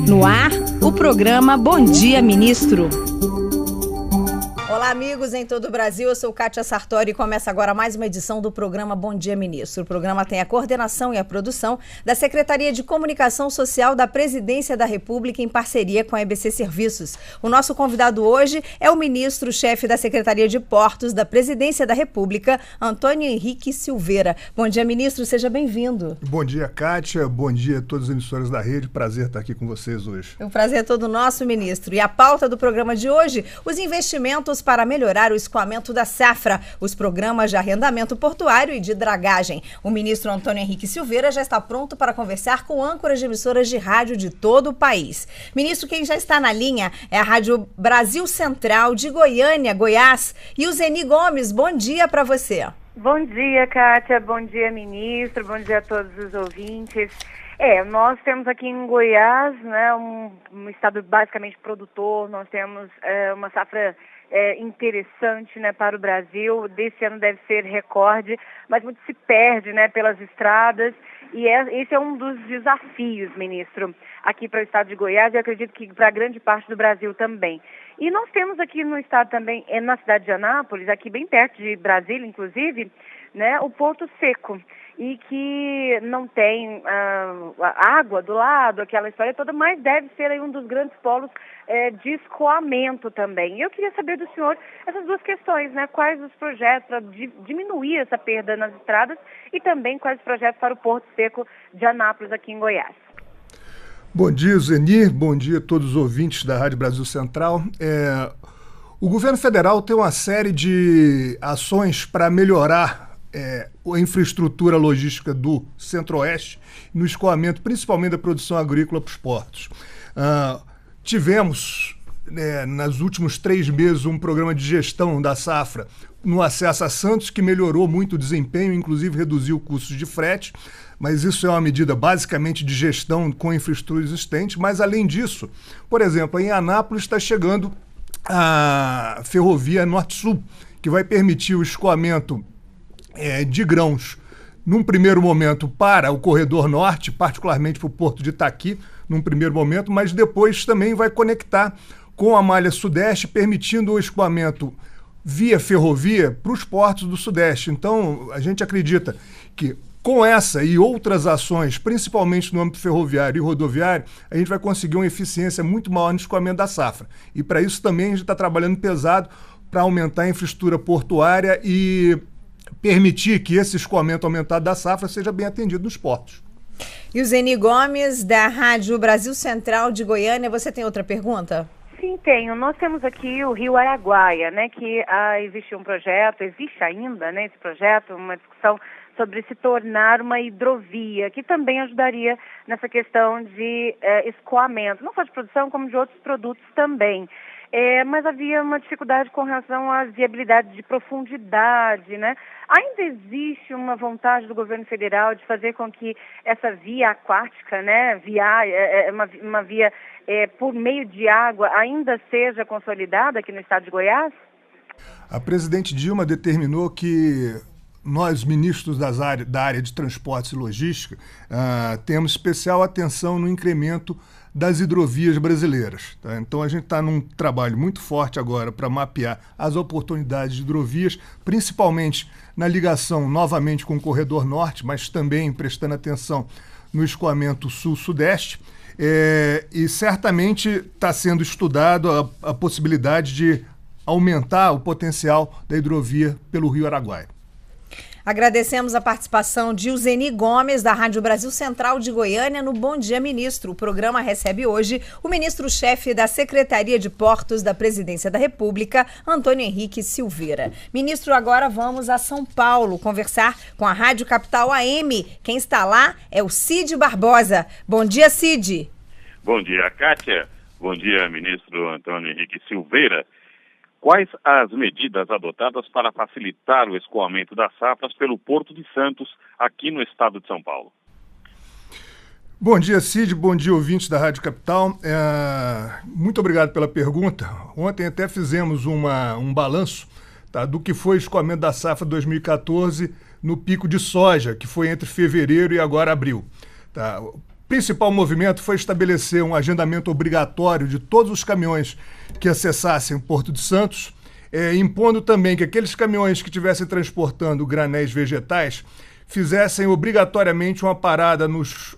No ar, o programa Bom Dia Ministro. Olá, amigos em todo o Brasil, eu sou Kátia Sartori e começa agora mais uma edição do programa Bom Dia Ministro. O programa tem a coordenação e a produção da Secretaria de Comunicação Social da Presidência da República em parceria com a EBC Serviços. O nosso convidado hoje é o ministro-chefe da Secretaria de Portos da Presidência da República, Antônio Henrique Silveira. Bom dia, ministro, seja bem-vindo. Bom dia, Kátia, bom dia a todas as emissoras da rede, prazer estar aqui com vocês hoje. O prazer é todo nosso, ministro. E a pauta do programa de hoje, os investimentos para melhorar o escoamento da safra, os programas de arrendamento portuário e de dragagem. O ministro Antônio Henrique Silveira já está pronto para conversar com âncoras de emissoras de rádio de todo o país. Ministro, quem já está na linha é a Rádio Brasil Central de Goiânia, Goiás. E o Zeni Gomes, bom dia para você. Bom dia, Kátia, bom dia, ministro, bom dia a todos os ouvintes. Nós temos aqui em Goiás, né, um estado basicamente produtor, nós temos uma safra interessante, né, para o Brasil. Desse ano deve ser recorde, mas muito se perde, né, pelas estradas, e esse é um dos desafios, ministro, aqui para o estado de Goiás e acredito que para grande parte do Brasil também. E nós temos aqui no estado também, na cidade de Anápolis, aqui bem perto de Brasília, inclusive, né, o Porto Seco, e que não tem água do lado, aquela história toda, mas deve ser aí um dos grandes polos de escoamento também. E eu queria saber do senhor essas duas questões, né? Quais os projetos para diminuir essa perda nas estradas e também quais os projetos para o Porto Seco de Anápolis aqui em Goiás. Bom dia, Zeni, bom dia a todos os ouvintes da Rádio Brasil Central. O governo federal tem uma série de ações para melhorar a infraestrutura logística do Centro-Oeste no escoamento, principalmente da produção agrícola para os portos. Tivemos, nos últimos 3 meses, um programa de gestão da safra no acesso a Santos, que melhorou muito o desempenho, inclusive reduziu custos de frete, mas isso é uma medida basicamente de gestão com infraestrutura existente. Mas, além disso, por exemplo, em Anápolis está chegando a ferrovia Norte-Sul, que vai permitir o escoamento de grãos, num primeiro momento para o corredor norte, particularmente para o porto de Itaqui, num primeiro momento, mas depois também vai conectar com a malha sudeste, permitindo o escoamento via ferrovia para os portos do sudeste. Então, a gente acredita que com essa e outras ações, principalmente no âmbito ferroviário e rodoviário, a gente vai conseguir uma eficiência muito maior no escoamento da safra. E para isso também a gente está trabalhando pesado para aumentar a infraestrutura portuária e permitir que esse escoamento aumentado da safra seja bem atendido nos portos. E o Zeni Gomes, da Rádio Brasil Central de Goiânia, você tem outra pergunta? Sim, tenho. Nós temos aqui o Rio Araguaia, né, que existe um projeto, existe ainda, né, esse projeto, uma discussão sobre se tornar uma hidrovia, que também ajudaria nessa questão de escoamento, não só de produção, como de outros produtos também. Mas havia uma dificuldade com relação à viabilidade de profundidade, né? Ainda existe uma vontade do governo federal de fazer com que essa via aquática, né, uma via por meio de água, ainda seja consolidada aqui no estado de Goiás? A presidente Dilma determinou que nós, ministros da área de transportes e logística, temos especial atenção no incremento das hidrovias brasileiras. Tá? Então a gente está num trabalho muito forte agora para mapear as oportunidades de hidrovias, principalmente na ligação novamente com o Corredor Norte, mas também prestando atenção no escoamento sul-sudeste. E certamente está sendo estudado a possibilidade de aumentar o potencial da hidrovia pelo Rio Araguaia. Agradecemos a participação de Zeni Gomes, da Rádio Brasil Central de Goiânia, no Bom Dia Ministro. O programa recebe hoje o ministro-chefe da Secretaria de Portos da Presidência da República, Antônio Henrique Silveira. Ministro, agora vamos a São Paulo conversar com a Rádio Capital AM. Quem está lá é o Cid Barbosa. Bom dia, Cid. Bom dia, Kátia. Bom dia, ministro Antônio Henrique Silveira. Quais as medidas adotadas para facilitar o escoamento das safras pelo Porto de Santos, aqui no estado de São Paulo? Bom dia, Cid. Bom dia, ouvintes da Rádio Capital. Muito obrigado pela pergunta. Ontem até fizemos um balanço tá, do que foi o escoamento da safra 2014 no pico de soja, que foi entre fevereiro e agora abril. Tá? O principal movimento foi estabelecer um agendamento obrigatório de todos os caminhões que acessassem o Porto de Santos, impondo também que aqueles caminhões que estivessem transportando granéis vegetais fizessem obrigatoriamente uma parada nos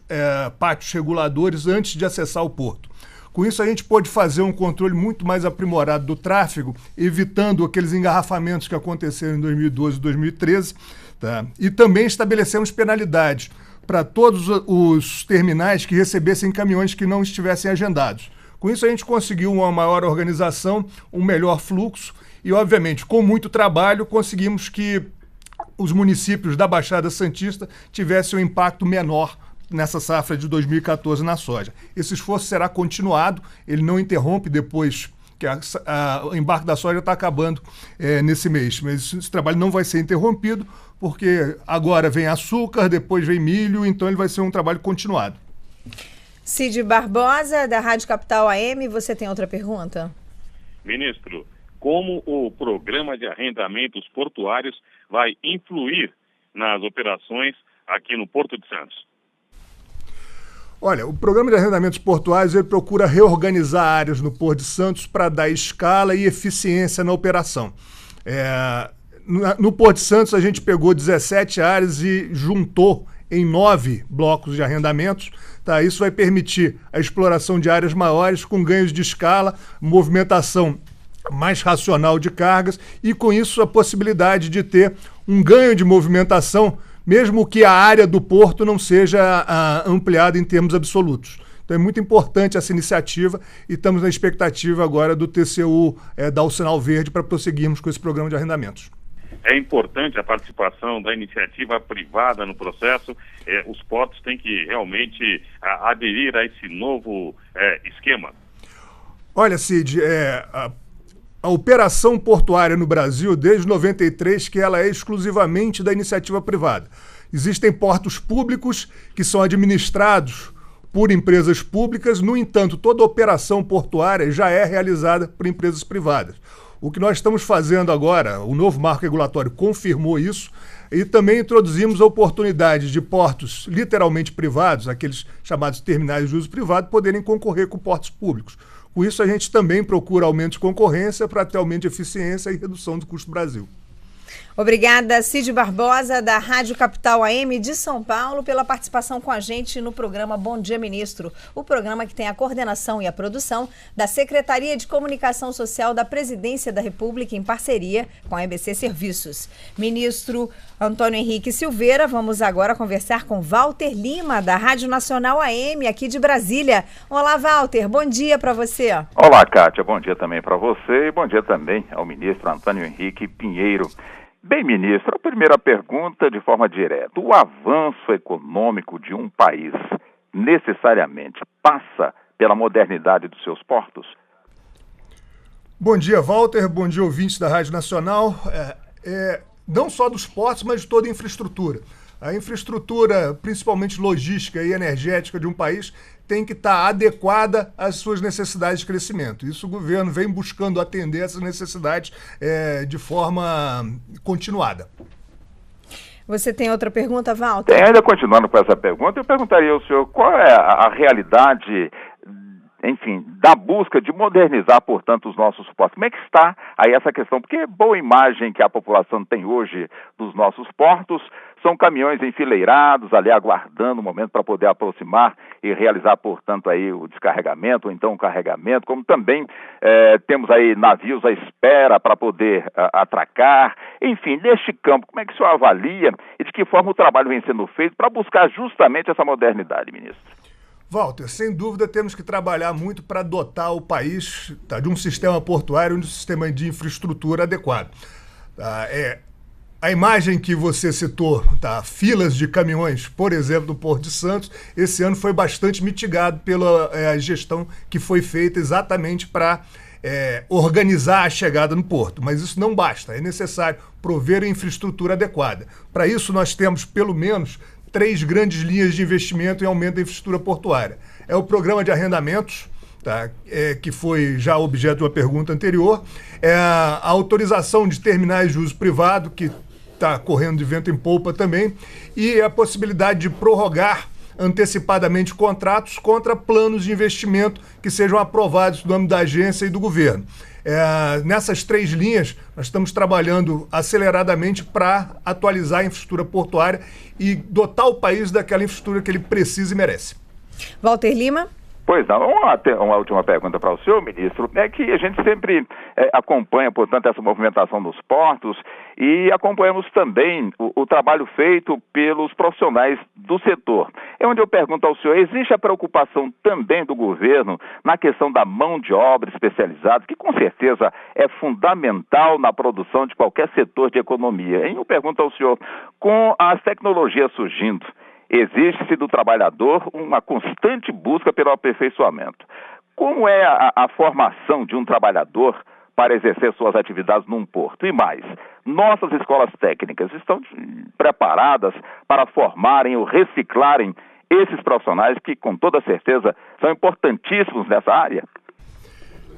pátios reguladores antes de acessar o porto. Com isso, a gente pôde fazer um controle muito mais aprimorado do tráfego, evitando aqueles engarrafamentos que aconteceram em 2012 e 2013, tá? E também estabelecemos penalidades para todos os terminais que recebessem caminhões que não estivessem agendados. Com isso, a gente conseguiu uma maior organização, um melhor fluxo e, obviamente, com muito trabalho, conseguimos que os municípios da Baixada Santista tivessem um impacto menor nessa safra de 2014 na soja. Esse esforço será continuado, ele não interrompe depois que o embarque da soja está acabando nesse mês, mas esse trabalho não vai ser interrompido, porque agora vem açúcar, depois vem milho, então ele vai ser um trabalho continuado. Cid Barbosa, da Rádio Capital AM, você tem outra pergunta? Ministro, como o programa de arrendamentos portuários vai influir nas operações aqui no Porto de Santos? Olha, o programa de arrendamentos portuários ele procura reorganizar áreas no Porto de Santos para dar escala e eficiência na operação. No Porto de Santos a gente pegou 17 áreas e juntou em 9 blocos de arrendamentos. Tá? Isso vai permitir a exploração de áreas maiores com ganhos de escala, movimentação mais racional de cargas e com isso a possibilidade de ter um ganho de movimentação mesmo que a área do porto não seja ampliada em termos absolutos. Então é muito importante essa iniciativa e estamos na expectativa agora do TCU dar o sinal verde para prosseguirmos com esse programa de arrendamentos. É importante a participação da iniciativa privada no processo. Os portos têm que realmente aderir a esse novo esquema. Olha, Cid, a operação portuária no Brasil, desde 93, que ela é exclusivamente da iniciativa privada. Existem portos públicos que são administrados por empresas públicas, no entanto, toda operação portuária já é realizada por empresas privadas. O que nós estamos fazendo agora, o novo marco regulatório confirmou isso, e também introduzimos a oportunidade de portos literalmente privados, aqueles chamados terminais de uso privado, poderem concorrer com portos públicos. Com isso, a gente também procura aumento de concorrência para ter aumento de eficiência e redução do custo do Brasil. Obrigada, Cid Barbosa, da Rádio Capital AM de São Paulo, pela participação com a gente no programa Bom Dia Ministro, o programa que tem a coordenação e a produção da Secretaria de Comunicação Social da Presidência da República, em parceria com a EBC Serviços. Ministro Antônio Henrique Silveira, vamos agora conversar com Walter Lima, da Rádio Nacional AM, aqui de Brasília. Olá, Walter, bom dia para você. Olá, Kátia, bom dia também para você e bom dia também ao ministro Antônio Henrique Pinheiro. Bem, ministro, a primeira pergunta de forma direta. O avanço econômico de um país necessariamente passa pela modernidade dos seus portos? Bom dia, Walter. Bom dia, ouvintes da Rádio Nacional. Não só dos portos, mas de toda a infraestrutura. A infraestrutura, principalmente logística e energética de um país, tem que estar adequada às suas necessidades de crescimento. Isso o governo vem buscando atender essas necessidades de forma continuada. Você tem outra pergunta, Walter? Ainda continuando com essa pergunta, eu perguntaria ao senhor qual é a realidade, enfim, da busca de modernizar, portanto, os nossos portos. Como é que está aí essa questão? Porque boa imagem que a população tem hoje dos nossos portos são caminhões enfileirados ali aguardando o momento para poder aproximar e realizar, portanto, aí o descarregamento ou então o carregamento, como também temos aí navios à espera para poder atracar. Enfim, neste campo, como é que o senhor avalia e de que forma o trabalho vem sendo feito para buscar justamente essa modernidade, ministro? Walter, sem dúvida temos que trabalhar muito para dotar o país de um sistema portuário, de um sistema de infraestrutura adequado. A imagem que você citou, filas de caminhões, por exemplo, do Porto de Santos, esse ano foi bastante mitigado pela gestão que foi feita exatamente para organizar a chegada no porto. Mas isso não basta, é necessário prover a infraestrutura adequada. Para isso nós temos pelo menos 3 grandes linhas de investimento em aumento da infraestrutura portuária. É o programa de arrendamentos, tá? Que foi já objeto de uma pergunta anterior, é a autorização de terminais de uso privado, que está correndo de vento em polpa também, e a possibilidade de prorrogar antecipadamente contratos contra planos de investimento que sejam aprovados no âmbito da agência e do governo. Nessas 3 linhas, nós estamos trabalhando aceleradamente para atualizar a infraestrutura portuária e dotar o país daquela infraestrutura que ele precisa e merece. Walter Lima. Pois não, uma última pergunta para o senhor, ministro, é que a gente sempre acompanha, portanto, essa movimentação dos portos e acompanhamos também o trabalho feito pelos profissionais do setor. É onde eu pergunto ao senhor, existe a preocupação também do governo na questão da mão de obra especializada, que com certeza é fundamental na produção de qualquer setor de economia? E eu pergunto ao senhor, com as tecnologias surgindo, existe-se do trabalhador uma constante busca pelo aperfeiçoamento. Como é a formação de um trabalhador para exercer suas atividades num porto? E mais, nossas escolas técnicas estão preparadas para formarem ou reciclarem esses profissionais que, com toda certeza, são importantíssimos nessa área?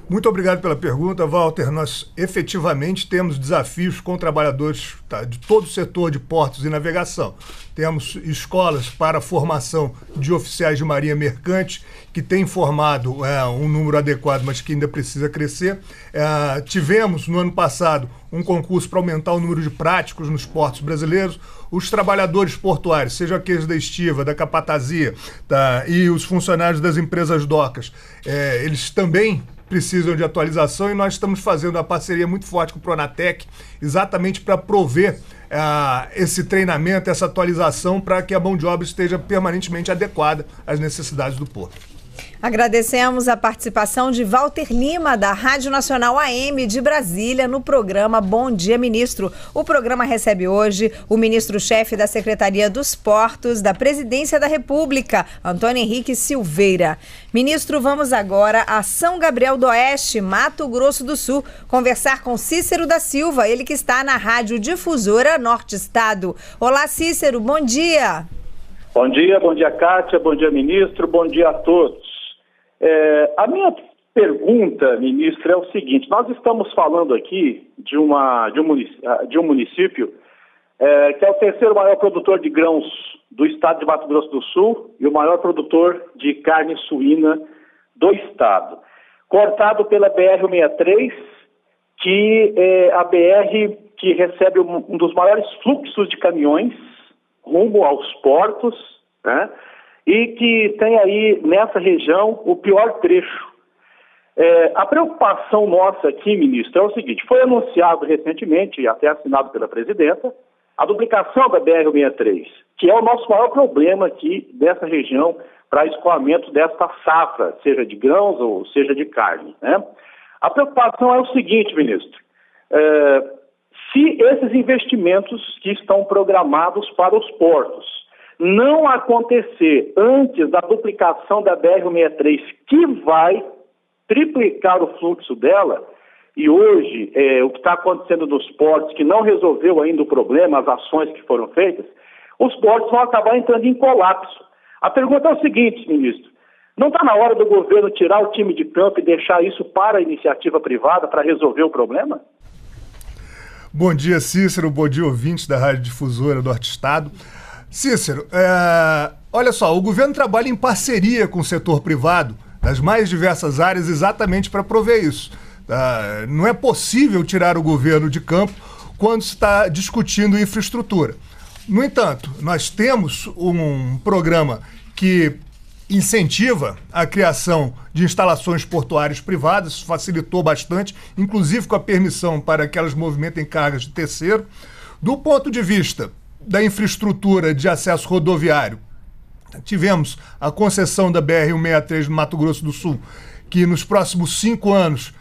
Muito obrigado pela pergunta, Walter. Nós efetivamente temos desafios com trabalhadores de todo o setor de portos e navegação. Temos escolas para formação de oficiais de marinha mercante, que têm formado um número adequado, mas que ainda precisa crescer. Tivemos, no ano passado, um concurso para aumentar o número de práticos nos portos brasileiros. Os trabalhadores portuários, seja aqueles da estiva, da capatazia, e os funcionários das empresas docas, eles também precisam de atualização, e nós estamos fazendo uma parceria muito forte com o Pronatec, exatamente para prover esse treinamento, essa atualização, para que a mão de obra esteja permanentemente adequada às necessidades do porto. Agradecemos a participação de Walter Lima, da Rádio Nacional AM de Brasília, no programa Bom Dia Ministro. O programa recebe hoje o ministro-chefe da Secretaria dos Portos da Presidência da República, Antônio Henrique Silveira. Ministro, vamos agora a São Gabriel do Oeste, Mato Grosso do Sul, conversar com Cícero da Silva, ele que está na Rádio Difusora Norte Estado. Olá, Cícero, bom dia. Bom dia, Kátia, bom dia, ministro, bom dia a todos. A minha pergunta, ministro, é o seguinte: nós estamos falando aqui de um município que é o 3º maior produtor de grãos do estado de Mato Grosso do Sul e o maior produtor de carne suína do estado, cortado pela BR-163, que é a BR que recebe um dos maiores fluxos de caminhões rumo aos portos, né? E que tem aí, nessa região, o pior trecho. A preocupação nossa aqui, ministro, é o seguinte: foi anunciado recentemente, e até assinado pela presidenta, a duplicação da BR-163, que é o nosso maior problema aqui dessa região para escoamento desta safra, seja de grãos ou seja de carne, né? A preocupação é o seguinte, ministro: se esses investimentos que estão programados para os portos não acontecer antes da duplicação da BR-163, que vai triplicar o fluxo dela, e hoje o que está acontecendo nos portos, que não resolveu ainda o problema, as ações que foram feitas, os portos vão acabar entrando em colapso. A pergunta é o seguinte, ministro: não está na hora do governo tirar o time de campo e deixar isso para a iniciativa privada para resolver o problema? Bom dia, Cícero. Bom dia, ouvintes da Rádio Difusora do Norte Estado. Cícero, olha só, o governo trabalha em parceria com o setor privado das mais diversas áreas exatamente para prover isso. Não é possível tirar o governo de campo quando se está discutindo infraestrutura. No entanto, nós temos um programa que incentiva a criação de instalações portuárias privadas, isso facilitou bastante, inclusive com a permissão para que elas movimentem cargas de terceiro. Do ponto de vista da infraestrutura de acesso rodoviário, tivemos a concessão da BR-163 no Mato Grosso do Sul, que nos próximos 5 anos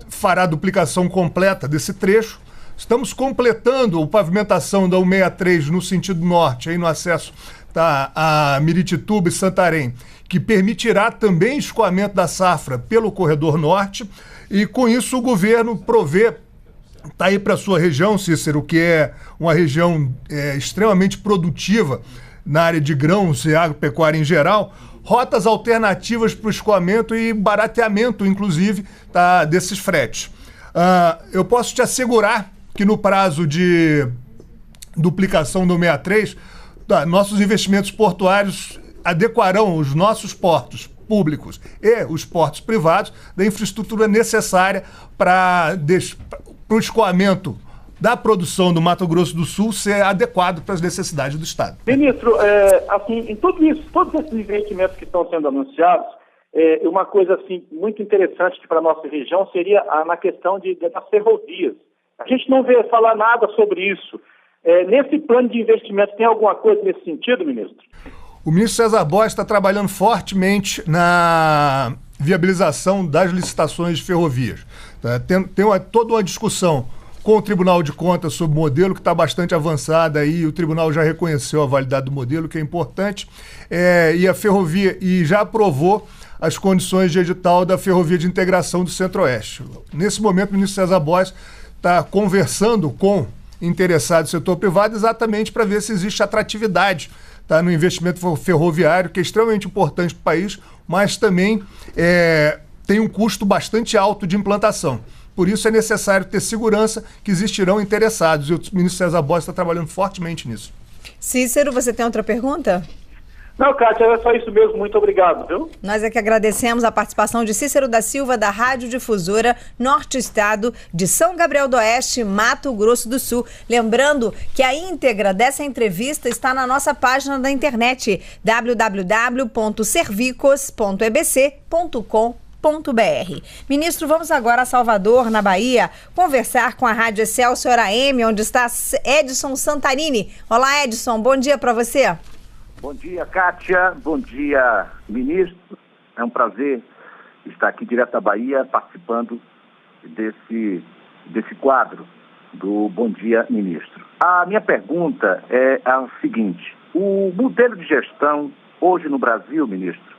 fará a duplicação completa desse trecho. Estamos completando a pavimentação da 163 no sentido norte, aí no acesso a Miritituba e Santarém, que permitirá também escoamento da safra pelo corredor norte, e com isso o governo provê, está aí para a sua região, Cícero, que é uma região extremamente produtiva na área de grãos e agropecuária em geral, rotas alternativas para o escoamento e barateamento, inclusive, desses fretes. Eu posso te assegurar que no prazo de duplicação do 63, nossos investimentos portuários adequarão os nossos portos públicos e os portos privados da infraestrutura necessária para o escoamento da produção do Mato Grosso do Sul ser adequado para as necessidades do Estado. Ministro, assim, em tudo isso, todos esses investimentos que estão sendo anunciados, uma coisa assim, muito interessante para a nossa região seria na questão das ferrovias. A gente não vê falar nada sobre isso. Nesse plano de investimento tem alguma coisa nesse sentido, ministro? O ministro César Borges está trabalhando fortemente na viabilização das licitações de ferrovias. Tem toda uma discussão com o Tribunal de Contas sobre o modelo, que está bastante avançada aí, o Tribunal já reconheceu a validade do modelo, que é importante, e a ferrovia, e já aprovou as condições de edital da Ferrovia de Integração do Centro-Oeste. Nesse momento, o ministro César Borges está conversando com interessados do setor privado exatamente para ver se existe atratividade no investimento ferroviário, que é extremamente importante para o país, mas também tem um custo bastante alto de implantação. Por isso é necessário ter segurança que existirão interessados, e o ministro César Borges está trabalhando fortemente nisso. Cícero, você tem outra pergunta? Não, Kátia, é só isso mesmo. Muito obrigado, viu? Nós é que agradecemos a participação de Cícero da Silva, da Rádio Difusora Norte Estado de São Gabriel do Oeste, Mato Grosso do Sul. Lembrando que a íntegra dessa entrevista está na nossa página da internet, www.servicos.ebc.com.br. Ministro, vamos agora a Salvador, na Bahia, conversar com a Rádio Excelsior AM, onde está Edson Santarini. Olá, Edson, bom dia para você. Bom dia, Kátia. Bom dia, ministro. É um prazer estar aqui direto da Bahia, participando desse quadro do Bom Dia, Ministro. A minha pergunta é a seguinte: o modelo de gestão hoje no Brasil, ministro,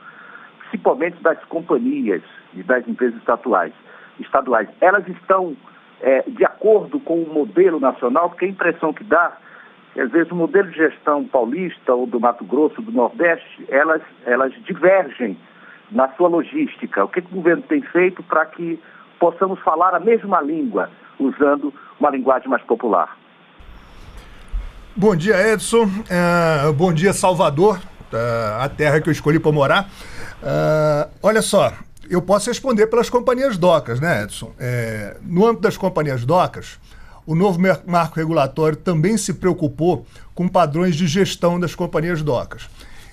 principalmente das companhias e das empresas estaduais, elas estão de acordo com o modelo nacional? Porque a impressão que dá, às vezes o modelo de gestão paulista ou do Mato Grosso, do Nordeste, elas divergem na sua logística. O que o governo tem feito para que possamos falar a mesma língua, usando uma linguagem mais popular? Bom dia, Edson. Bom dia, Salvador, a terra que eu escolhi para morar. Olha só, eu posso responder pelas companhias docas, né, Edson? No âmbito das companhias docas, o novo marco regulatório também se preocupou com padrões de gestão das companhias docas.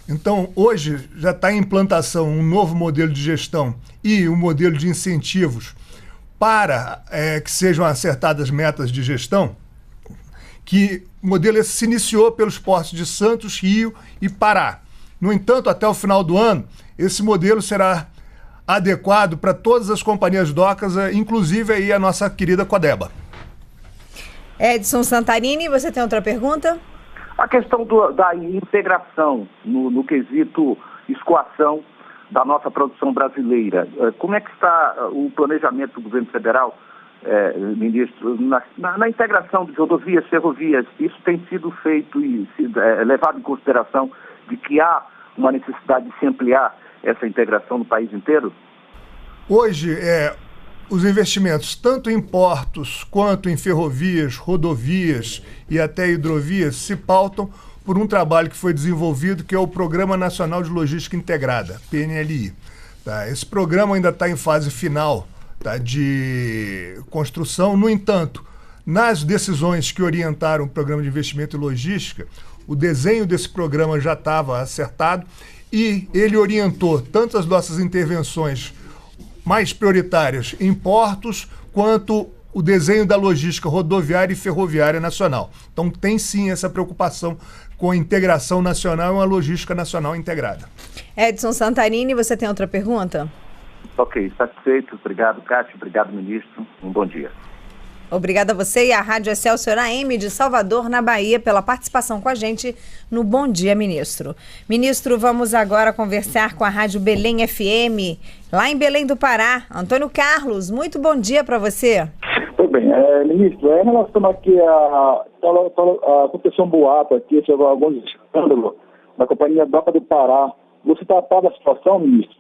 Então, hoje já está em implantação um novo modelo de gestão e um modelo de incentivos para que sejam acertadas metas de gestão, que o modelo esse se iniciou pelos portos de Santos, Rio e Pará. No entanto, até o final do ano, esse modelo será adequado para todas as companhias docas, inclusive aí a nossa querida Codeba. Edson Santarini, você tem outra pergunta? A questão da integração no quesito escoação da nossa produção brasileira. Como é que está o planejamento do governo federal, ministro, na integração de rodovias, ferrovias? Isso tem sido feito e levado em consideração de que há uma necessidade de se ampliar essa integração no país inteiro? Hoje, os investimentos, tanto em portos quanto em ferrovias, rodovias e até hidrovias, se pautam por um trabalho que foi desenvolvido, que é o Programa Nacional de Logística Integrada, PNLI. Esse programa ainda está em fase final de construção. No entanto, nas decisões que orientaram o Programa de Investimento em Logística, o desenho desse programa já estava acertado e ele orientou tanto as nossas intervenções mais prioritárias em portos, quanto o desenho da logística rodoviária e ferroviária nacional. Então tem sim essa preocupação com a integração nacional e uma logística nacional integrada. Edson Santarini, você tem outra pergunta? Ok, satisfeito. Obrigado, Kátia. Obrigado, ministro. Um bom dia. Obrigada a você e a Rádio Excelsior AM de Salvador, na Bahia, pela participação com a gente no Bom Dia, Ministro. Ministro, vamos agora conversar com a Rádio Belém FM, lá em Belém do Pará. Antônio Carlos, muito bom dia para você. Tudo bem. Ministro, em relação aqui aconteceu um boato aqui sobre alguns escândalos da Companhia Doca do Pará, Você está a par da situação, ministro?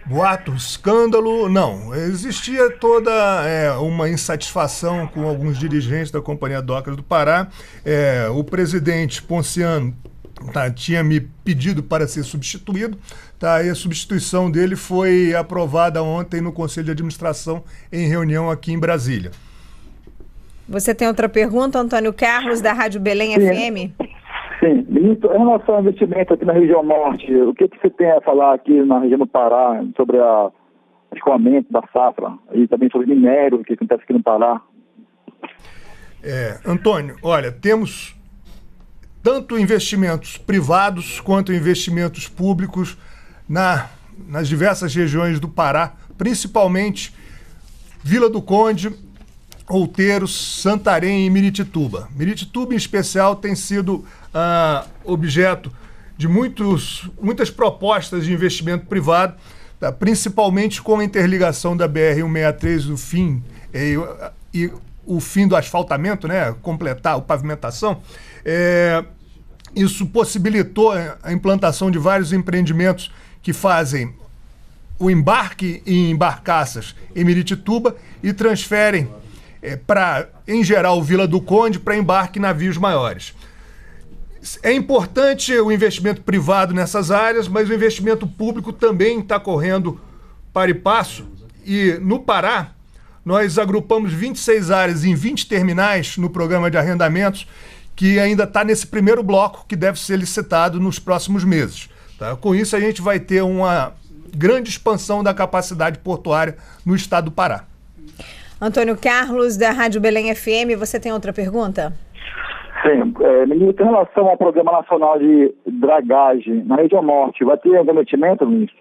Boato, escândalo, não. Existia toda uma insatisfação com alguns dirigentes da Companhia Docas do Pará. O presidente Ponciano tinha me pedido para ser substituído. E a substituição dele foi aprovada ontem no Conselho de Administração em reunião aqui em Brasília. Você tem outra pergunta, Antônio Carlos, da Rádio Belém FM? Sim, ministro, em relação ao investimento aqui na região norte, o que você tem a falar aqui na região do Pará sobre o escoamento da safra e também sobre minério, o que acontece aqui no Pará? Antônio, olha, temos tanto investimentos privados quanto investimentos públicos nas diversas regiões do Pará, principalmente Vila do Conde, Outeiros, Santarém e Miritituba. Miritituba, em especial, tem sido objeto de muitas propostas de investimento privado, principalmente com a interligação da BR-163 do fim e o fim do asfaltamento, né, completar a pavimentação. Isso possibilitou a implantação de vários empreendimentos que fazem o embarque em barcaças em Miritituba e transferem em geral, Vila do Conde para embarque em navios maiores. É importante o investimento privado nessas áreas, mas o investimento público também está correndo para e passo. E no Pará, nós agrupamos 26 áreas em 20 terminais no programa de arrendamentos, que ainda está nesse primeiro bloco, que deve ser licitado nos próximos meses. Com isso, a gente vai ter uma grande expansão da capacidade portuária no estado do Pará. Antônio Carlos, da Rádio Belém FM, você tem outra pergunta? Sim, ministro, em relação ao Programa Nacional de Dragagem na região norte, vai ter algum investimento, ministro?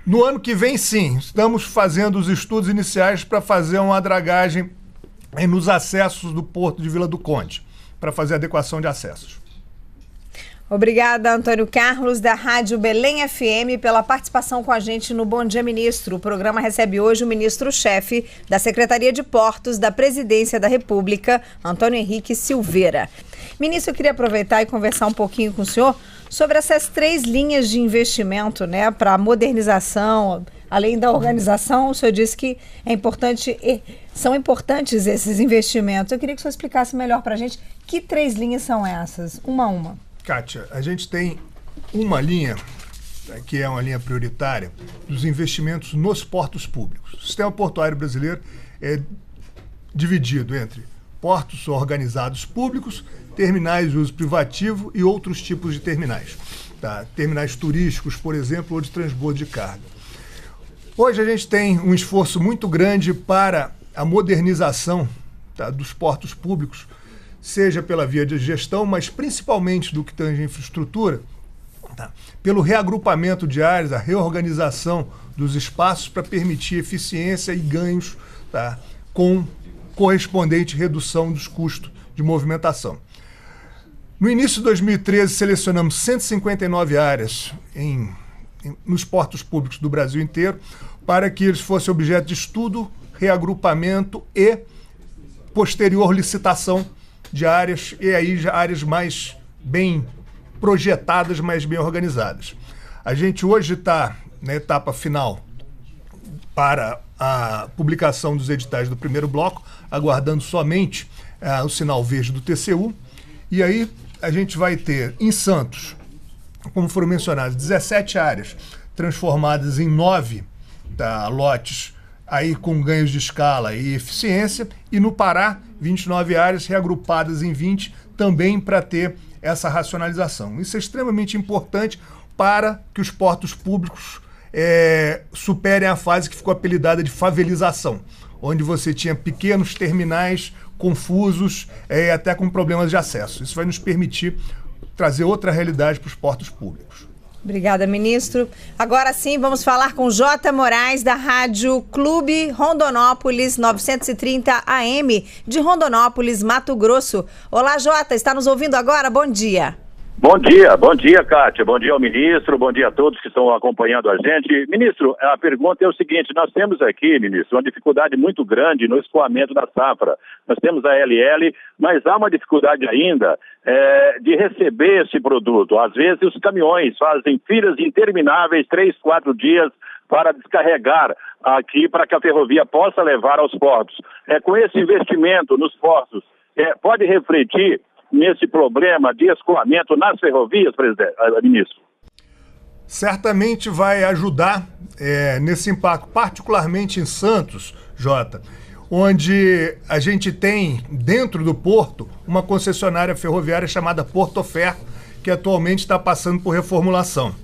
No ano que vem, sim. Estamos fazendo os estudos iniciais para fazer uma dragagem nos acessos do Porto de Vila do Conde, para fazer adequação de acessos. Obrigada, Antônio Carlos, da Rádio Belém FM, pela participação com a gente no Bom Dia Ministro. O programa recebe hoje o ministro-chefe da Secretaria de Portos da Presidência da República, Antônio Henrique Silveira. Ministro, eu queria aproveitar e conversar um pouquinho com o senhor sobre essas 3 linhas de investimento, né, para modernização, além da organização. O senhor disse que são importantes esses investimentos. Eu queria que o senhor explicasse melhor para a gente que 3 linhas são essas, uma a uma. Kátia, a gente tem uma linha, que é uma linha prioritária, dos investimentos nos portos públicos. O sistema portuário brasileiro é dividido entre portos organizados públicos, terminais de uso privativo e outros tipos de terminais. Terminais turísticos, por exemplo, ou de transbordo de carga. Hoje a gente tem um esforço muito grande para a modernização dos portos públicos, seja pela via de gestão, mas principalmente do que tange a infraestrutura, pelo reagrupamento de áreas, a reorganização dos espaços para permitir eficiência e ganhos, com correspondente redução dos custos de movimentação. No início de 2013, selecionamos 159 áreas nos portos públicos do Brasil inteiro para que eles fossem objeto de estudo, reagrupamento e posterior licitação de áreas, e aí já áreas mais bem projetadas, mais bem organizadas. A gente hoje está na etapa final para a publicação dos editais do primeiro bloco, aguardando somente o sinal verde do TCU, e aí a gente vai ter em Santos, como foram mencionadas, 17 áreas transformadas em 9 lotes, aí com ganhos de escala e eficiência, e no Pará, 29 áreas reagrupadas em 20, também para ter essa racionalização. Isso é extremamente importante para que os portos públicos superem a fase que ficou apelidada de favelização, onde você tinha pequenos terminais confusos, até com problemas de acesso. Isso vai nos permitir trazer outra realidade para os portos públicos. Obrigada, ministro. Agora sim, vamos falar com Jota Moraes, da Rádio Clube Rondonópolis, 930 AM, de Rondonópolis, Mato Grosso. Olá, Jota, está nos ouvindo agora? Bom dia. Bom dia, Kátia, bom dia ao ministro, bom dia a todos que estão acompanhando a gente. Ministro, a pergunta é o seguinte, nós temos aqui, ministro, uma dificuldade muito grande no escoamento da safra. Nós temos a LL, mas há uma dificuldade ainda de receber esse produto. Às vezes os caminhões fazem filas intermináveis, 3, 4 dias, para descarregar aqui para que a ferrovia possa levar aos portos. Com esse investimento nos portos, pode refletir nesse problema de escoamento nas ferrovias, ministro? Certamente vai ajudar nesse impacto, particularmente em Santos, Jota, onde a gente tem dentro do porto uma concessionária ferroviária chamada Portofer, que atualmente está passando por reformulação.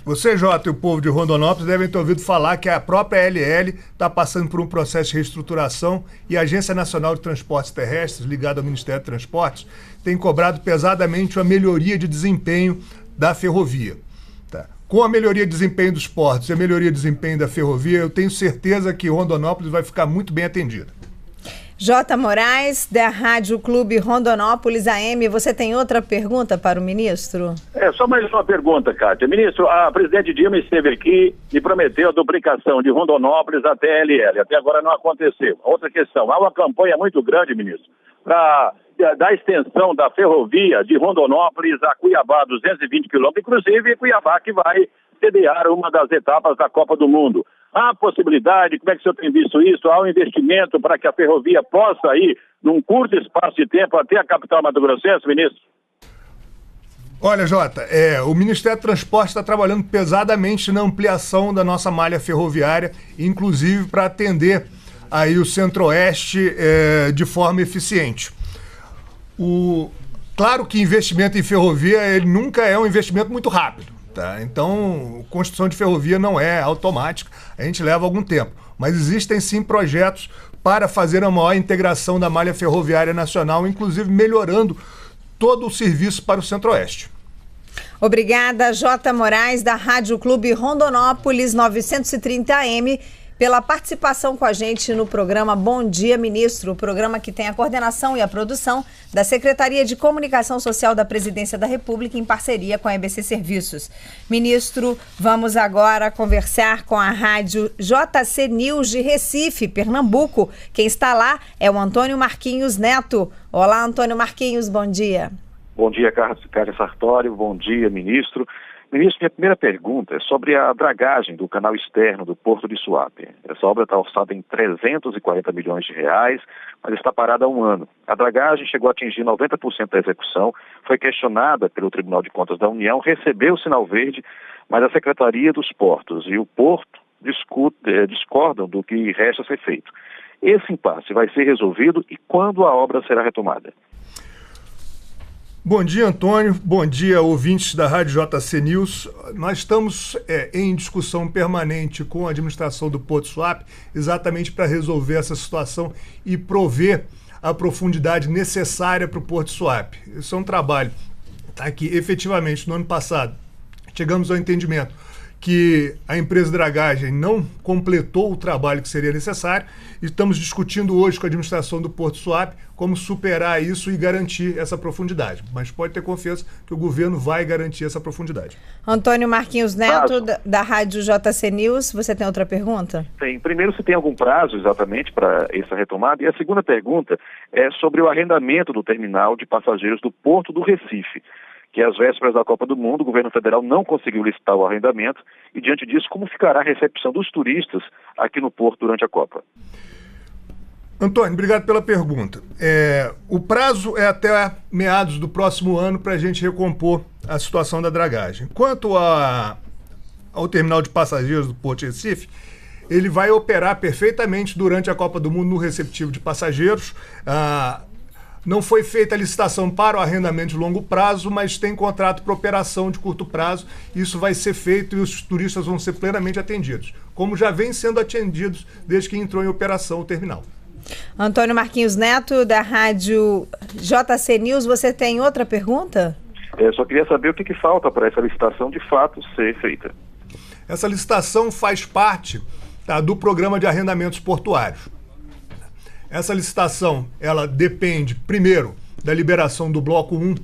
Você, Jota, e o povo de Rondonópolis devem ter ouvido falar que a própria LL está passando por um processo de reestruturação e a Agência Nacional de Transportes Terrestres, ligada ao Ministério de Transportes, tem cobrado pesadamente uma melhoria de desempenho da ferrovia. Tá? Com a melhoria de desempenho dos portos e a melhoria de desempenho da ferrovia, eu tenho certeza que Rondonópolis vai ficar muito bem atendida. J. Moraes, da Rádio Clube Rondonópolis AM, você tem outra pergunta para o ministro? Só mais uma pergunta, Kátia. Ministro, a presidente Dilma esteve aqui e prometeu a duplicação de Rondonópolis até LL. Até agora não aconteceu. Outra questão, há uma campanha muito grande, ministro, para da extensão da ferrovia de Rondonópolis a Cuiabá, 220 quilômetros, inclusive Cuiabá que vai sediar uma das etapas da Copa do Mundo. Há possibilidade, como é que o senhor tem visto isso? Há um investimento para que a ferrovia possa ir, num curto espaço de tempo, até a capital mato-grossense, ministro? Olha, Jota, o Ministério do Transporte está trabalhando pesadamente na ampliação da nossa malha ferroviária, inclusive para atender aí o Centro-Oeste de forma eficiente. Claro que investimento em ferrovia ele nunca é um investimento muito rápido. Tá? Então, construção de ferrovia não é automática, a gente leva algum tempo. Mas existem sim projetos para fazer a maior integração da malha ferroviária nacional, inclusive melhorando todo o serviço para o Centro-Oeste. Obrigada, J. Moraes, da Rádio Clube Rondonópolis 930 AM, pela participação com a gente no programa Bom Dia, Ministro, o programa que tem a coordenação e a produção da Secretaria de Comunicação Social da Presidência da República em parceria com a EBC Serviços. Ministro, vamos agora conversar com a Rádio JC News de Recife, Pernambuco. Quem está lá é o Antônio Marquinhos Neto. Olá, Antônio Marquinhos, bom dia. Bom dia, Kátia Sartori, bom dia, ministro. Ministro, minha primeira pergunta é sobre a dragagem do canal externo do Porto de Suape. Essa obra está orçada em 340 milhões de reais, mas está parada há um ano. A dragagem chegou a atingir 90% da execução, foi questionada pelo Tribunal de Contas da União, recebeu o sinal verde, mas a Secretaria dos Portos e o Porto discordam do que resta ser feito. Esse impasse vai ser resolvido e quando a obra será retomada? Bom dia, Antônio. Bom dia, ouvintes da Rádio JC News. Nós estamos em discussão permanente com a administração do Porto Suape, exatamente para resolver essa situação e prover a profundidade necessária para o Porto Suape. Isso é um trabalho que, efetivamente, no ano passado, chegamos ao entendimento que a empresa de dragagem não completou o trabalho que seria necessário. Estamos discutindo hoje com a administração do Porto Suape como superar isso e garantir essa profundidade. Mas pode ter confiança que o governo vai garantir essa profundidade. Antônio Marquinhos Neto, da Rádio JC News, você tem outra pergunta? Tem. Primeiro, se tem algum prazo exatamente para essa retomada? E a segunda pergunta é sobre o arrendamento do terminal de passageiros do Porto do Recife, que às vésperas da Copa do Mundo, o governo federal não conseguiu licitar o arrendamento e, diante disso, como ficará a recepção dos turistas aqui no Porto durante a Copa? Antônio, obrigado pela pergunta. O prazo é até meados do próximo ano para a gente recompor a situação da dragagem. Quanto ao terminal de passageiros do Porto de Recife, ele vai operar perfeitamente durante a Copa do Mundo no receptivo de passageiros. Não foi feita a licitação para o arrendamento de longo prazo, mas tem contrato para operação de curto prazo. Isso vai ser feito e os turistas vão ser plenamente atendidos, como já vem sendo atendidos desde que entrou em operação o terminal. Antônio Marquinhos Neto, da Rádio JC News, você tem outra pergunta? Só queria saber o que falta para essa licitação de fato ser feita. Essa licitação faz parte do programa de arrendamentos portuários. Essa licitação, ela depende, primeiro, da liberação do bloco 1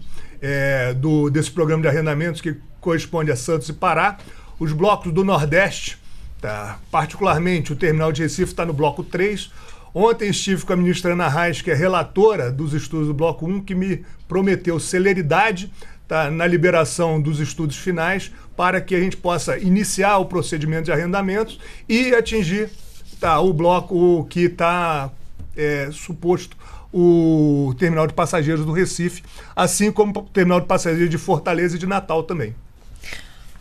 desse programa de arrendamentos que corresponde a Santos e Pará. Os blocos do Nordeste, particularmente o terminal de Recife, está no bloco 3. Ontem estive com a ministra Ana Reis, que é relatora dos estudos do bloco 1, que me prometeu celeridade na liberação dos estudos finais para que a gente possa iniciar o procedimento de arrendamentos e atingir o bloco que está suposto o terminal de passageiros do Recife, assim como o terminal de passageiros de Fortaleza e de Natal também.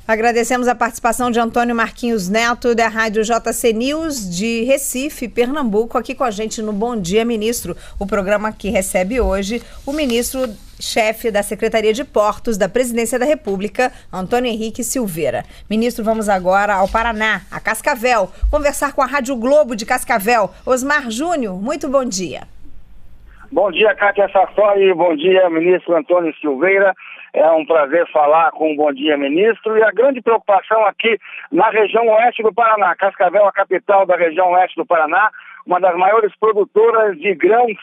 Agradecemos a participação de Antônio Marquinhos Neto, da Rádio JC News de Recife, Pernambuco, aqui com a gente no Bom Dia Ministro, o programa que recebe hoje o ministro-chefe da Secretaria de Portos da Presidência da República, Antônio Henrique Silveira. Ministro, vamos agora ao Paraná, a Cascavel, conversar com a Rádio Globo de Cascavel. Osmar Júnior, muito bom dia. Bom dia, Kátia Sartori, bom dia, ministro Antônio Silveira. É um prazer falar com o Bom Dia Ministro. E a grande preocupação aqui na região oeste do Paraná, Cascavel, a capital da região oeste do Paraná, uma das maiores produtoras de grãos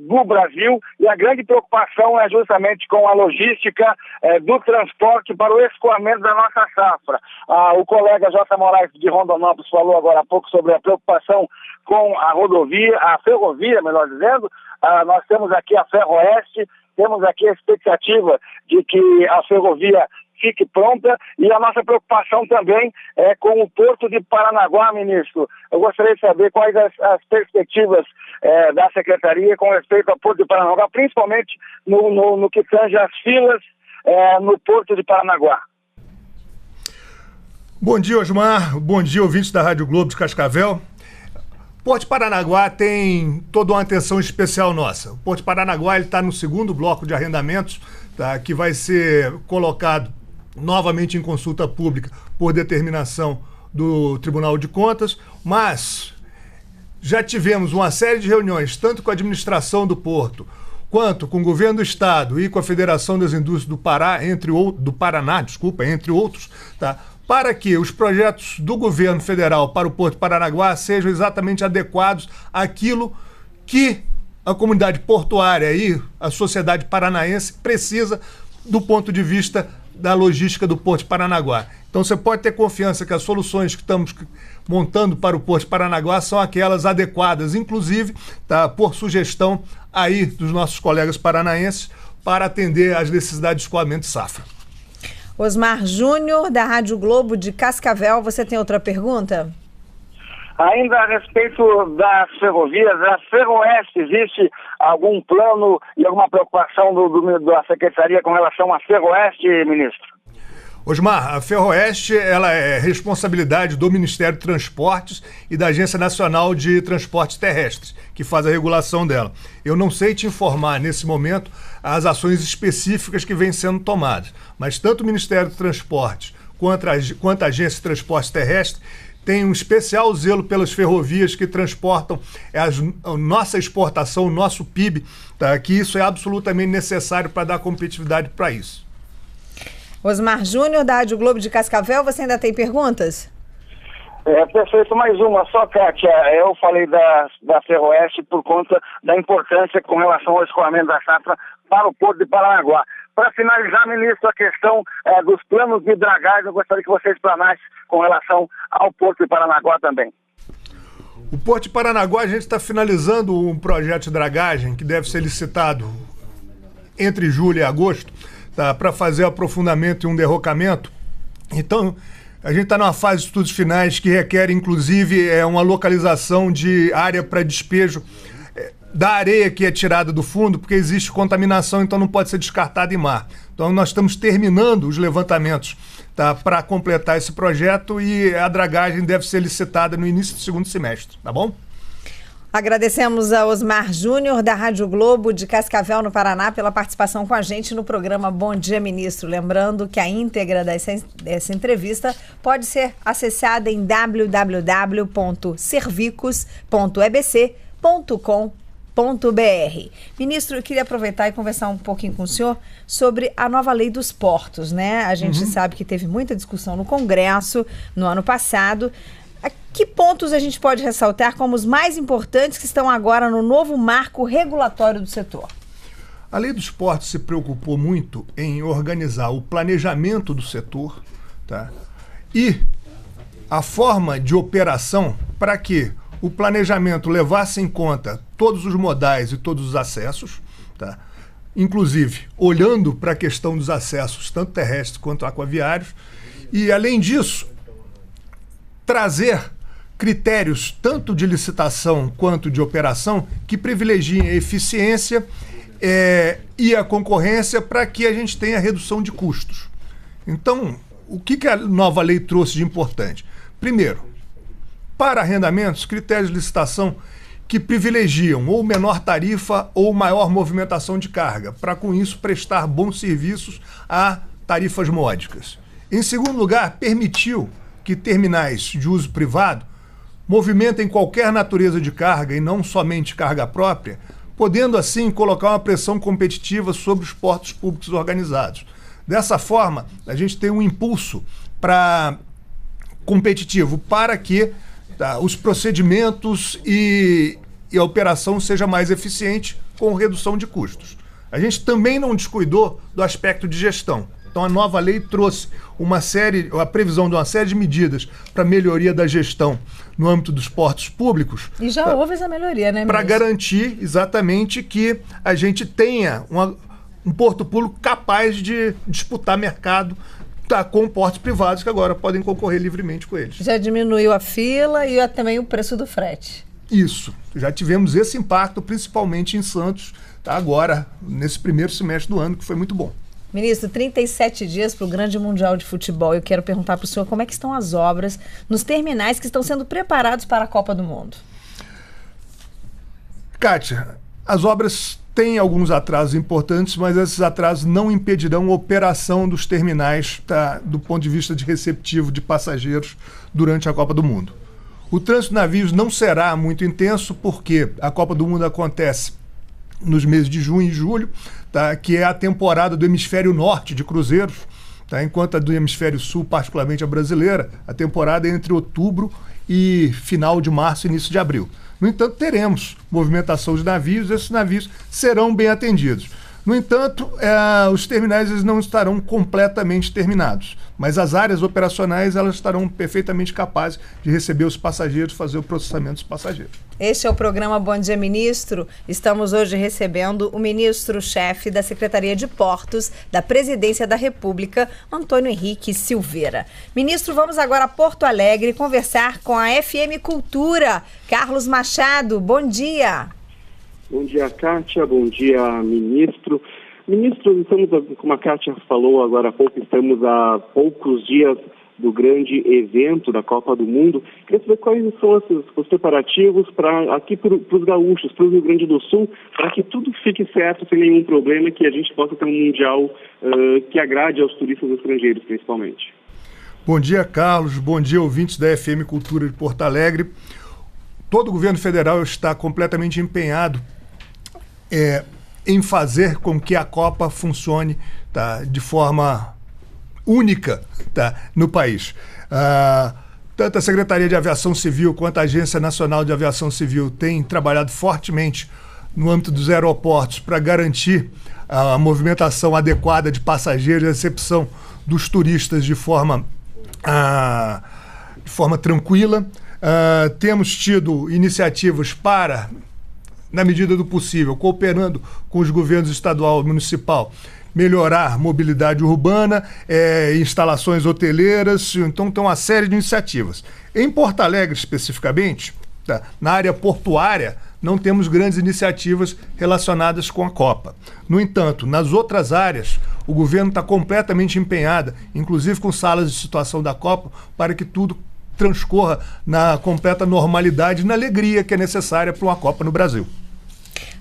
do Brasil, e a grande preocupação é justamente com a logística do transporte para o escoamento da nossa safra. O colega J. Moraes de Rondonópolis falou agora há pouco sobre a preocupação com a rodovia, a ferrovia, melhor dizendo. Nós temos aqui a Ferroeste, temos aqui a expectativa de que a ferrovia fique pronta, e a nossa preocupação também é com o Porto de Paranaguá, ministro. Eu gostaria de saber quais as perspectivas da Secretaria com respeito ao Porto de Paranaguá, principalmente no que tange as filas no Porto de Paranaguá. Bom dia, Osmar. Bom dia, ouvintes da Rádio Globo de Cascavel. Porto de Paranaguá tem toda uma atenção especial nossa. O Porto de Paranaguá está no segundo bloco de arrendamentos, que vai ser colocado novamente em consulta pública por determinação do Tribunal de Contas, mas já tivemos uma série de reuniões, tanto com a administração do Porto, quanto com o governo do Estado e com a Federação das Indústrias do Paraná, entre outros, para que os projetos do governo federal para o Porto de Paranaguá sejam exatamente adequados àquilo que a comunidade portuária e a sociedade paranaense precisa do ponto de vista da logística do Porto de Paranaguá. Então você pode ter confiança que as soluções que estamos montando para o Porto de Paranaguá são aquelas adequadas, inclusive por sugestão aí dos nossos colegas paranaenses, para atender às necessidades de escoamento de safra. Osmar Júnior, da Rádio Globo de Cascavel, você tem outra pergunta? Ainda a respeito das ferrovias, a Ferroeste, existe algum plano e alguma preocupação da Secretaria com relação à Ferroeste, ministro? Osmar, a Ferroeste ela é responsabilidade do Ministério de Transportes e da Agência Nacional de Transportes Terrestres, que faz a regulação dela. Eu não sei te informar, nesse momento, as ações específicas que vêm sendo tomadas, mas tanto o Ministério de Transportes quanto a Agência de Transportes Terrestres tem um especial zelo pelas ferrovias que transportam a nossa exportação, o nosso PIB, que isso é absolutamente necessário para dar competitividade para isso. Osmar Júnior, da Rádio Globo de Cascavel, você ainda tem perguntas? Perfeito, mais uma só, Kátia. Eu falei da Ferroeste por conta da importância com relação ao escoamento da safra para o Porto de Paranaguá. Para finalizar, ministro, a questão dos planos de dragagem, eu gostaria que você explanasse com relação ao Porto de Paranaguá também. O Porto de Paranaguá, a gente está finalizando um projeto de dragagem que deve ser licitado entre julho e agosto, para fazer aprofundamento e um derrocamento. Então, a gente está numa fase de estudos finais que requer, inclusive, uma localização de área para despejo da areia que é tirada do fundo, porque existe contaminação, então não pode ser descartada em mar. Então, nós estamos terminando os levantamentos para completar esse projeto, e a dragagem deve ser licitada no início do segundo semestre, tá bom? Agradecemos a Osmar Júnior, da Rádio Globo de Cascavel, no Paraná, pela participação com a gente no programa Bom Dia Ministro. Lembrando que a íntegra dessa entrevista pode ser acessada em www.servicos.ebc.com.br. Ministro, eu queria aproveitar e conversar um pouquinho com o senhor sobre a nova lei dos portos, né? A gente sabe que teve muita discussão no Congresso no ano passado. Que pontos a gente pode ressaltar como os mais importantes que estão agora no novo marco regulatório do setor? A Lei do Esporte se preocupou muito em organizar o planejamento do setor, tá? E a forma de operação para que o planejamento levasse em conta todos os modais e todos os acessos, tá? Inclusive olhando para a questão dos acessos, tanto terrestres quanto aquaviários, e, além disso, trazer critérios tanto de licitação quanto de operação que privilegiem a eficiência e a concorrência para que a gente tenha redução de custos. Então, o que a nova lei trouxe de importante? Primeiro, para arrendamentos, critérios de licitação que privilegiam ou menor tarifa ou maior movimentação de carga, para com isso prestar bons serviços a tarifas módicas. Em segundo lugar, permitiu que terminais de uso privado movimentem qualquer natureza de carga e não somente carga própria, podendo assim colocar uma pressão competitiva sobre os portos públicos organizados. Dessa forma, a gente tem um impulso competitivo para que os procedimentos e a operação seja mais eficiente com redução de custos. A gente também não descuidou do aspecto de gestão. Então a nova lei trouxe a previsão de uma série de medidas para melhoria da gestão no âmbito dos portos públicos. E já houve essa melhoria, né, para garantir exatamente que a gente tenha um porto público capaz de disputar mercado com portos privados que agora podem concorrer livremente com eles. Já diminuiu a fila e também o preço do frete. Isso. Já tivemos esse impacto, principalmente em Santos, agora, nesse primeiro semestre do ano, que foi muito bom. Ministro, 37 dias para o grande Mundial de Futebol. Eu quero perguntar para o senhor como é que estão as obras nos terminais que estão sendo preparados para a Copa do Mundo. Kátia, as obras têm alguns atrasos importantes, mas esses atrasos não impedirão a operação dos terminais do ponto de vista de receptivo de passageiros durante a Copa do Mundo. O trânsito de navios não será muito intenso porque a Copa do Mundo acontece nos meses de junho e julho, que é a temporada do hemisfério norte de cruzeiros, enquanto a do hemisfério sul, particularmente a brasileira, a temporada é entre outubro e final de março e início de abril. No entanto, teremos movimentação de navios, esses navios serão bem atendidos. No entanto, os terminais eles não estarão completamente terminados, mas as áreas operacionais elas estarão perfeitamente capazes de receber os passageiros, fazer o processamento dos passageiros. Este é o programa Bom Dia Ministro. Estamos hoje recebendo o ministro-chefe da Secretaria de Portos da Presidência da República, Antônio Henrique Silveira. Ministro, vamos agora a Porto Alegre conversar com a FM Cultura. Carlos Machado, bom dia. Bom dia, Kátia. Bom dia, ministro. Ministro, como a Kátia falou agora há pouco, estamos a poucos dias do grande evento da Copa do Mundo. Queria saber quais são os preparativos aqui para os gaúchos, para o Rio Grande do Sul, para que tudo fique certo, sem nenhum problema, e que a gente possa ter um Mundial que agrade aos turistas estrangeiros, principalmente. Bom dia, Carlos. Bom dia, ouvintes da FM Cultura de Porto Alegre. Todo o governo federal está completamente empenhado em fazer com que a Copa funcione de forma única no país. Tanto a Secretaria de Aviação Civil quanto a Agência Nacional de Aviação Civil têm trabalhado fortemente no âmbito dos aeroportos para garantir a movimentação adequada de passageiros e a recepção dos turistas de forma tranquila. Temos tido iniciativas para, na medida do possível, cooperando com os governos estadual e municipal, melhorar mobilidade urbana, instalações hoteleiras, então tem uma série de iniciativas. Em Porto Alegre, especificamente, na área portuária, não temos grandes iniciativas relacionadas com a Copa. No entanto, nas outras áreas, o governo está completamente empenhado, inclusive com salas de situação da Copa, para que tudo transcorra na completa normalidade e na alegria que é necessária para uma Copa no Brasil.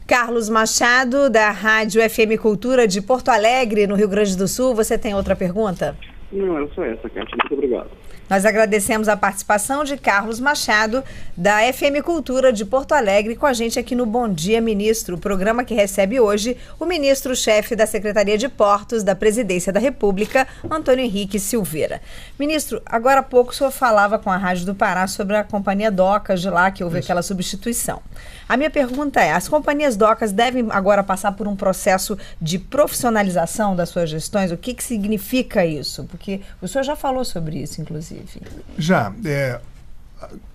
Carlos Machado, da Rádio FM Cultura de Porto Alegre, no Rio Grande do Sul. Você tem outra pergunta? Não, era só essa, Kátia. Muito obrigado. Nós agradecemos a participação de Carlos Machado, da FM Cultura de Porto Alegre, com a gente aqui no Bom Dia Ministro, o programa que recebe hoje o ministro-chefe da Secretaria de Portos da Presidência da República, Antônio Henrique Silveira. Ministro, agora há pouco o senhor falava com a Rádio do Pará sobre a Companhia Docas de lá, que houve aquela substituição. A minha pergunta é, as companhias Docas devem agora passar por um processo de profissionalização das suas gestões? O que significa isso? Porque o senhor já falou sobre isso, inclusive. Já.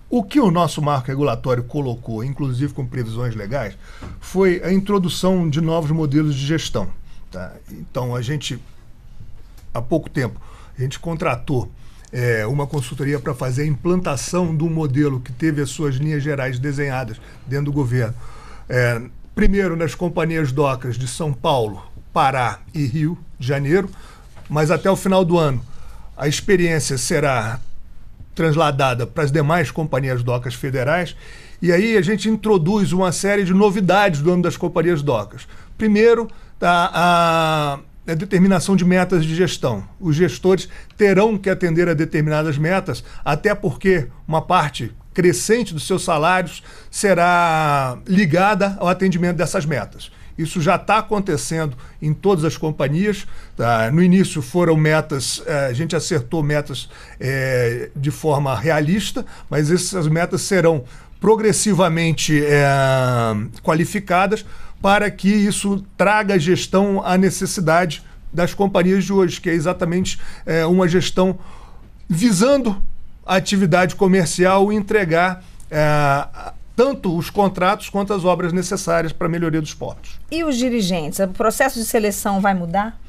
O que o nosso marco regulatório colocou, inclusive com previsões legais, foi a introdução de novos modelos de gestão. Tá? Então, há pouco tempo, a gente contratou uma consultoria para fazer a implantação de um modelo que teve as suas linhas gerais desenhadas dentro do governo. Primeiro nas companhias Docas de São Paulo, Pará e Rio de Janeiro, mas até o final do ano a experiência será transladada para as demais companhias Docas federais, e aí a gente introduz uma série de novidades do âmbito das companhias Docas. Primeiro, a determinação de metas de gestão. Os gestores terão que atender a determinadas metas, até porque uma parte crescente dos seus salários será ligada ao atendimento dessas metas. Isso já está acontecendo em todas as companhias. Tá? No início foram metas, a gente acertou metas de forma realista, mas essas metas serão progressivamente qualificadas para que isso traga gestão à necessidade das companhias de hoje, que é exatamente uma gestão visando a atividade comercial e entregar tanto os contratos quanto as obras necessárias para a melhoria dos portos. E os dirigentes? O processo de seleção vai mudar?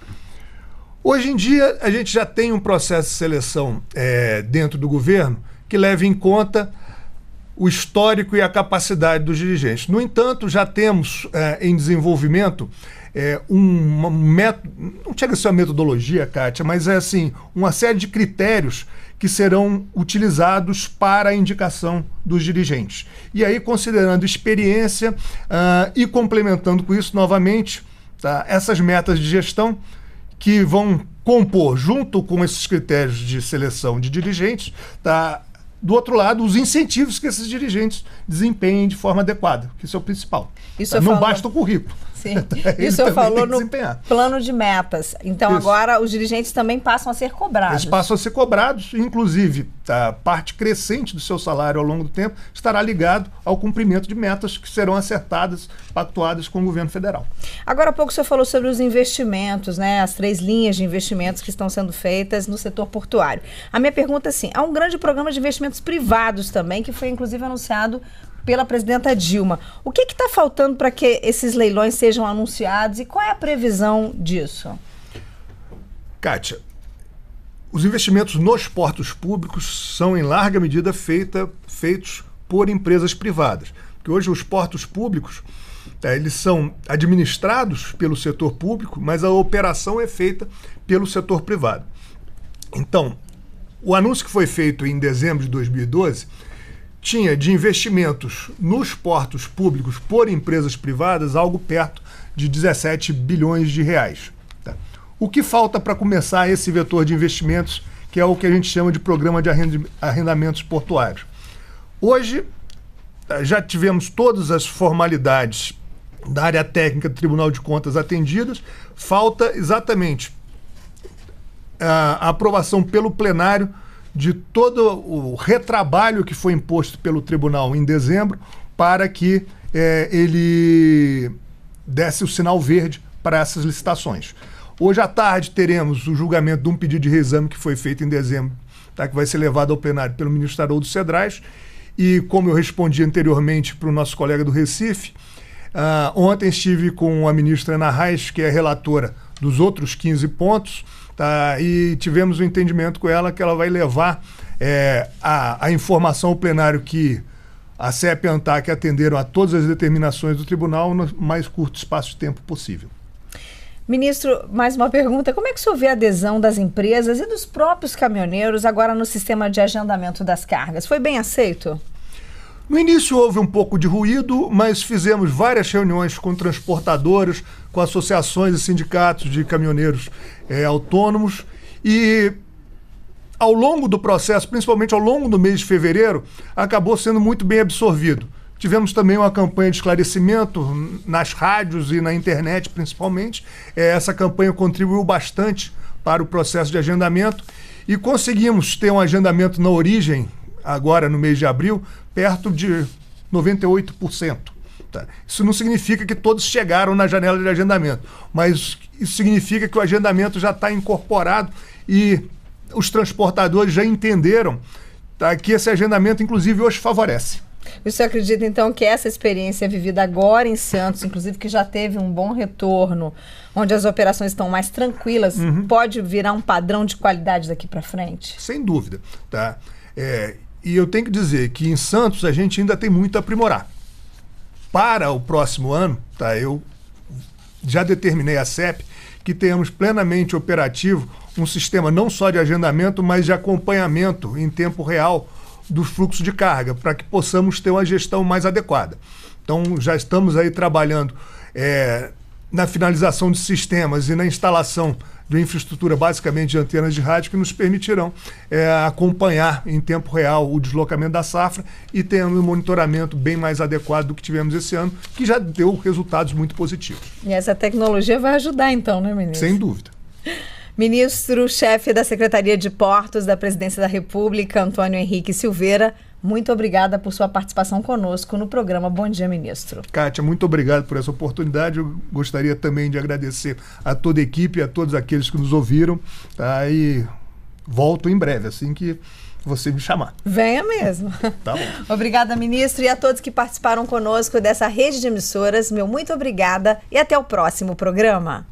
Hoje em dia, a gente já tem um processo de seleção dentro do governo que leva em conta o histórico e a capacidade dos dirigentes. No entanto, já temos em desenvolvimento um método, não chega a ser uma metodologia, Kátia, mas é assim, uma série de critérios que serão utilizados para a indicação dos dirigentes. E aí, considerando experiência e complementando com isso novamente, tá, essas metas de gestão que vão compor, junto com esses critérios de seleção de dirigentes, tá, do outro lado, os incentivos que esses dirigentes desempenhem de forma adequada, que isso é o principal. Não basta o currículo. Sim. Isso eu falou no plano de metas. Então, isso. Agora os dirigentes também passam a ser cobrados. Eles passam a ser cobrados, inclusive a parte crescente do seu salário ao longo do tempo estará ligado ao cumprimento de metas que serão acertadas, pactuadas com o governo federal. Agora há pouco o senhor falou sobre os investimentos, né? As 3 linhas de investimentos que estão sendo feitas no setor portuário. A minha pergunta é assim, há um grande programa de investimentos privados também, que foi inclusive anunciado pela presidenta Dilma. O que está faltando para que esses leilões sejam anunciados e qual é a previsão disso? Kátia, os investimentos nos portos públicos são em larga medida feitos por empresas privadas. Porque hoje os portos públicos, eles são administrados pelo setor público, mas a operação é feita pelo setor privado. Então, o anúncio que foi feito em dezembro de 2012 tinha de investimentos nos portos públicos por empresas privadas algo perto de 17 bilhões de reais. Tá? O que falta para começar esse vetor de investimentos, que é o que a gente chama de programa de arrendamentos portuários? Hoje, já tivemos todas as formalidades da área técnica do Tribunal de Contas atendidas, falta exatamente a aprovação pelo plenário de todo o retrabalho que foi imposto pelo tribunal em dezembro para que ele desse o sinal verde para essas licitações. Hoje à tarde teremos o julgamento de um pedido de reexame que foi feito em dezembro, tá, que vai ser levado ao plenário pelo ministro Haroldo Cedrais, e como eu respondi anteriormente para o nosso colega do Recife, ontem estive com a ministra Ana Reis, que é relatora dos outros 15 pontos, tá, e tivemos um entendimento com ela que ela vai levar a informação ao plenário que a CEP e a ANTAC atenderam a todas as determinações do tribunal no mais curto espaço de tempo possível. Ministro, mais uma pergunta. Como é que o senhor vê a adesão das empresas e dos próprios caminhoneiros agora no sistema de agendamento das cargas? Foi bem aceito? No início houve um pouco de ruído, mas fizemos várias reuniões com transportadoras, com associações e sindicatos de caminhoneiros autônomos, e ao longo do processo, principalmente ao longo do mês de fevereiro, acabou sendo muito bem absorvido. Tivemos também uma campanha de esclarecimento nas rádios e na internet, principalmente. Essa campanha contribuiu bastante para o processo de agendamento e conseguimos ter um agendamento na origem, agora no mês de abril, perto de 98%. Tá? Isso não significa que todos chegaram na janela de agendamento, mas isso significa que o agendamento já está incorporado e os transportadores já entenderam, tá, que esse agendamento, inclusive, hoje favorece. O senhor acredita, então, que essa experiência vivida agora em Santos, inclusive que já teve um bom retorno, onde as operações estão mais tranquilas, pode virar um padrão de qualidade daqui para frente? Sem dúvida. Tá? E eu tenho que dizer que em Santos a gente ainda tem muito a aprimorar. Para o próximo ano, tá, eu já determinei à CEP que tenhamos plenamente operativo um sistema não só de agendamento, mas de acompanhamento em tempo real do fluxo de carga, para que possamos ter uma gestão mais adequada. Então, já estamos aí trabalhando na finalização de sistemas e na instalação de infraestrutura, basicamente de antenas de rádio, que nos permitirão acompanhar em tempo real o deslocamento da safra e tendo um monitoramento bem mais adequado do que tivemos esse ano, que já deu resultados muito positivos. E essa tecnologia vai ajudar então, né, ministro? Sem dúvida. Ministro-chefe da Secretaria de Portos da Presidência da República, Antônio Henrique Silveira, muito obrigada por sua participação conosco no programa Bom Dia, Ministro. Kátia, muito obrigado por essa oportunidade. Eu gostaria também de agradecer a toda a equipe e a todos aqueles que nos ouviram. Tá? E volto em breve, assim que você me chamar. Venha mesmo. Tá bom. Obrigada, ministro, e a todos que participaram conosco dessa rede de emissoras. Meu muito obrigada e até o próximo programa.